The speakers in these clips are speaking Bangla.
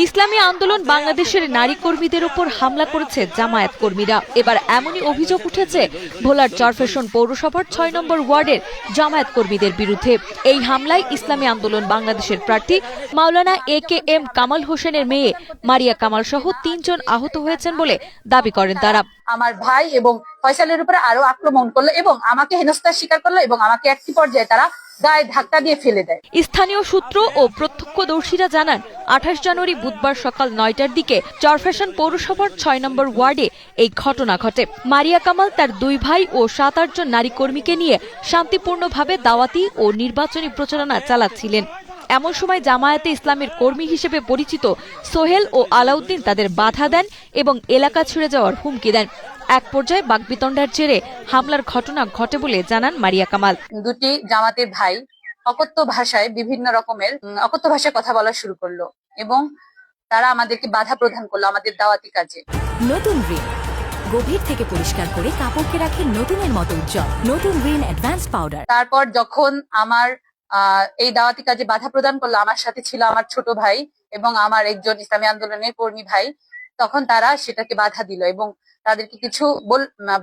ইসলামী আন্দোলন বাংলাদেশের নারী কর্মীদের উপর হামলা করেছে জামায়াত কর্মীরা। এবার এমনই অভিযোগ উঠেছে ভোলার চরফ্যাশন পৌরসভার ৬ নম্বর ওয়ার্ডের জামায়াত কর্মীদের বিরুদ্ধে। এই হামলায় ইসলামী আন্দোলন বাংলাদেশের প্রার্থী মাওলানা AKM কামাল হোসেনের মেয়ে মারিয়া কামাল সহ ৩ জন আহত হয়েছেন বলে দাবি করেন তারা। আমার ভাই এবং ফয়সালের উপরে আরো আক্রমণ করলো এবং আমাকে হেনস্থার শিকার করলো এবং আমাকে একটি পর্যায়ে তারা গায়ে ধাক্কা দিয়ে ফেলে দেয়। স্থানীয় সূত্র ও প্রত্যক্ষদর্শীরা জানান ২৮ জানুয়ারি বুধবার সকাল ৯টার দিকে চরফ্যাশন পৌরসভার ৬ নম্বর ওয়ার্ডে এই ঘটনা ঘটে। মারিয়া কামাল তার ২ ভাই ও ৭-৮ জন নারী কর্মীকে নিয়ে শান্তিপূর্ণভাবে দাওয়াতি ও নির্বাচনী প্রচারণা চালাচ্ছিলেন। এমন সময় জামায়াতে ইসলামের কর্মী হিসেবে পরিচিত সোহেল ও আলাউদ্দিন তাদের বাধা দেন এবং এলাকা ছেড়ে যাওয়ার হুমকি দেন। এক পর্যায়ে বাকবিতণ্ডার জেরে হামলার ঘটনা ঘটে বলে জানান মারিয়া কামাল। দুটি জামাতের ভাই অকথ্য ভাষায় বিভিন্ন রকমের অকথ্য ভাষায় কথা বলা শুরু করলো এবং তারা আমাদেরকে বাধা প্রদান করলো আমাদের দাওয়াতি কাজে। নতুন রিন গভীর থেকে পরিষ্কার করে কাপড়কে রাখে নতুনের মতো উজ্জ্বল। নতুন রিন অ্যাডভান্স পাউডার। তারপর যখন আমার এই দাওয়াতি কাজে বাধা প্রদান করলো, আমার সাথে ছিল আমার ছোট ভাই এবং আমার একজন ইসলামী আন্দোলনের কর্মী ভাই, তখন তারা সেটাকে বাধা দিল এবং তাদেরকে কিছু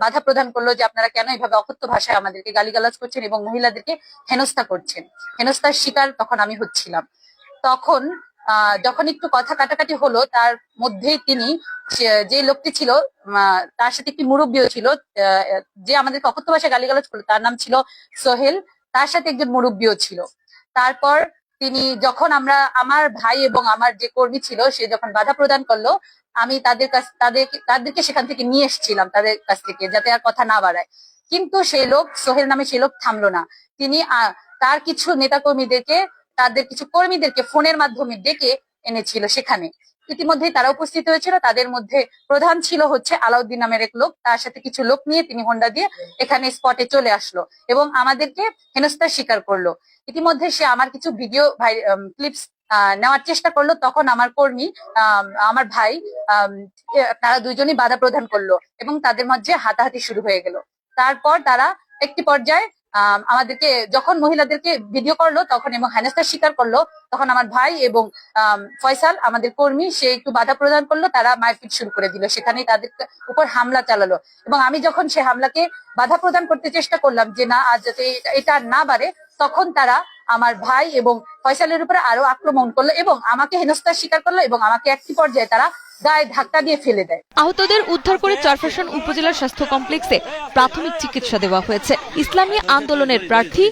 বাধা প্রদান করলো যে আপনারা কেন এইভাবে অকথ্য ভাষায় আমাদেরকে গালিগালাজ করছেন এবং মহিলাদেরকে হেনস্থা করছেন। হেনস্থার শিকার তখন আমি হচ্ছিলাম। তখন যখন একটু কথা কাটাকাটি হলো, তার মধ্যেই তিনি যে লোকটি ছিল তার সাথে একটি মুরব্বীও ছিল যে আমাদেরকে অকথ্য ভাষায় গালিগালাজ করলো, তার নাম ছিল সোহেল, তার সাথে একজন মুরব্বীও ছিল। তারপর তিনি যখন আমার ভাই এবং আমার যে কর্মী ছিল সে যখন বাধা প্রদান করলো, আমি তাদেরকে সেখান থেকে নিয়ে এসেছিলাম তাদের কাছ থেকে, যাতে আর কথা না বাড়ায়। কিন্তু সেই লোক সোহেল নামে সেই লোক থামলো না। তিনি তার কিছু নেতা কর্মীদেরকে তাদের কিছু কর্মীদেরকে ফোনের মাধ্যমে ডেকে এনেছিল সেখানে। ইতিমধ্যেই তারা উপস্থিত হয়েছিল। তাদের মধ্যে প্রধান ছিল হচ্ছে আলাউদ্দিন নামের এক লোক। তার সাথে কিছু লোক নিয়ে তিনি হোন্ডা দিয়ে এখানে স্পটে চলে আসলো এবং আমাদেরকে হেনস্থার শিকার করলো। ইতিমধ্যে সে আমার কিছু ভিডিও ক্লিপস নেওয়ার চেষ্টা করলো। তখন আমার কর্মী আমার ভাই তারা দুইজনই বাধা প্রদান করলো এবং তাদের মধ্যে হাতাহাতি শুরু হয়ে গেল। তারপর তারা একটি পর্যায়ে আমাদেরকে যখন মহিলাদেরকে ভিডিও করলো তখন এবং হেনস্থার শিকার করলো, তখন আমার ভাই এবং ফয়সাল আমাদের কর্মী সে একটু বাধা প্রদান করলো। তারা মারপিট শুরু করে দিল, সেখানেই তাদের উপর হামলা চালালো এবং আমি যখন সে হামলাকে বাধা প্রদান করতে চেষ্টা করলাম যে না আজ যাতে এটা না বাড়ে, তখন তারা আমার ভাই এবং ফয়সালের উপরে আরো আক্রমণ করলো এবং আমাকে হেনস্থার শিকার করলো এবং আমাকে একটি পর্যায়ে তারা গায়ে ধাক্কা দিয়ে ফেলে দেয়। আহতদের উদ্ধার করে চরফ্যাশন উপজেলার স্বাস্থ্য কমপ্লেক্সে প্রাথমিক চিকিৎসা দেওয়া হয়েছে। ইসলামী আন্দোলনের প্রার্থী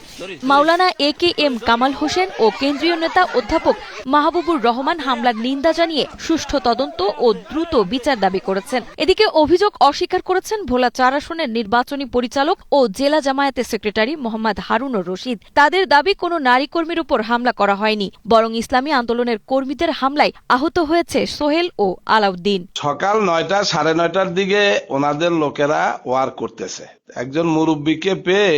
মাওলানা AKM কামাল হোসেন ও কেন্দ্রীয় নেতা অধ্যাপক মাহবুবুর রহমান হামলার নিন্দা জানিয়ে সুষ্ঠু তদন্ত ও দ্রুত বিচার দাবি করেছেন। এদিকে অভিযোগ অস্বীকার করেছেন ভোলা ৪ আসনের নির্বাচনী পরিচালক ও জেলা জামায়াতের সেক্রেটারি মোহাম্মদ হারুনুর রশিদ। তাদের দাবি কোনো নারী কর্মীর উপর হামলা করা হয়নি, বরং ইসলামী আন্দোলনের কর্মীদের হামলায় আহত হয়েছে সোহেল ও আলাউদ্দিন। সকাল ৯টা ৯:৩০ দিকে ওনাদের লোকেরা ওয়ার করতেছে। একজন মুরব্বীকে পেয়ে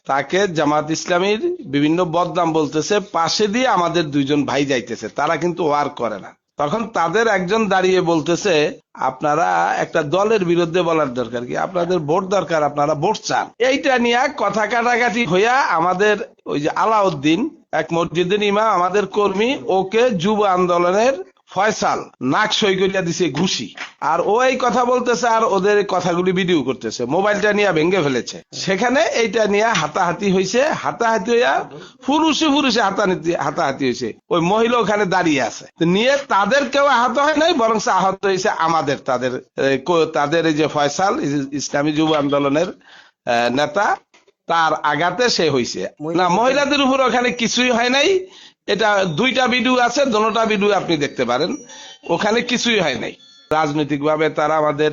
তাকে জামাত ইসলামীর বিভিন্ন বদনাম বলতেছে, পাশে দিয়ে আমাদের ২ জন ভাই যাইতেছে, তারা কিন্তু ওয়ার করে না। তখন তাদের একজন দাঁড়িয়ে বলতেছে আপনারা একটা দলের বিরুদ্ধে বলার দরকার কি, আপনাদের ভোট দরকার, আপনারা ভোট চান। এইটা নিয়ে কথা কাটাকাটি হইয়া আমাদের ওই যে আলাউদ্দিন এক মসজিদের ইমাম আমাদের কর্মী, ওকে যুব আন্দোলনের ফয়সাল নাক সই করিয়া দিছে ঘুষি, আর ও এই কথা বলতেছে আর ওদের কথাগুলি ভিডিও করতেছে, মোবাইলটা নিয়ে ভেঙে ফেলেছে। সেখানে এইটা নিয়ে হাতাহাতি হয়েছে। হাতাহাতি হইয়া পুরুষে হাতাহাতি হয়েছে। ওই মহিলা ওখানে দাঁড়িয়ে আছে, নিয়ে তাদের কেউ আহত হয় নাই, বরং আহত হয়েছে আমাদের তাদের এই যে ফয়সাল ইসলামী যুব আন্দোলনের নেতা, তার আঘাতে সে হয়েছে না। মহিলাদের উপর ওখানে কিছুই হয় নাই। এটা 2টা ভিডিও আছে, দোনোটা ভিডিও আপনি দেখতে পারেন, ওখানে কিছুই হয় নাই। রাজনৈতিকভাবে তারা আমাদের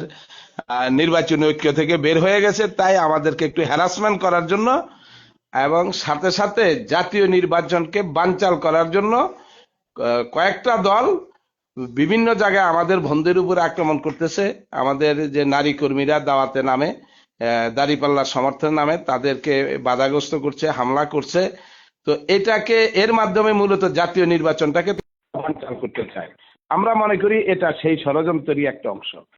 নির্বাচনী ঐক্য থেকে বের হয়ে গেছে, তাই আমাদেরকে একটু হ্যারাসমেন্ট করার জন্য এবং সাথে সাথে জাতীয় নির্বাচনকে বানচাল করার জন্য কয়েকটা দল বিভিন্ন জায়গায় আমাদের বন্ধুদের উপর আক্রমণ করতেছে। আমাদের যে নারী কর্মীরা দাওয়াতে নামে, দাঁড়িপাল্লার সমর্থনের নামে তাদেরকে বাধাগ্রস্ত করছে, হামলা করছে। তো এটাকে এর মাধ্যমে মূলত জাতীয় নির্বাচনটাকে বানচাল করতে চায়। আমরা মনে করি এটা সেই ষড়যন্ত্রেরই একটা অংশ।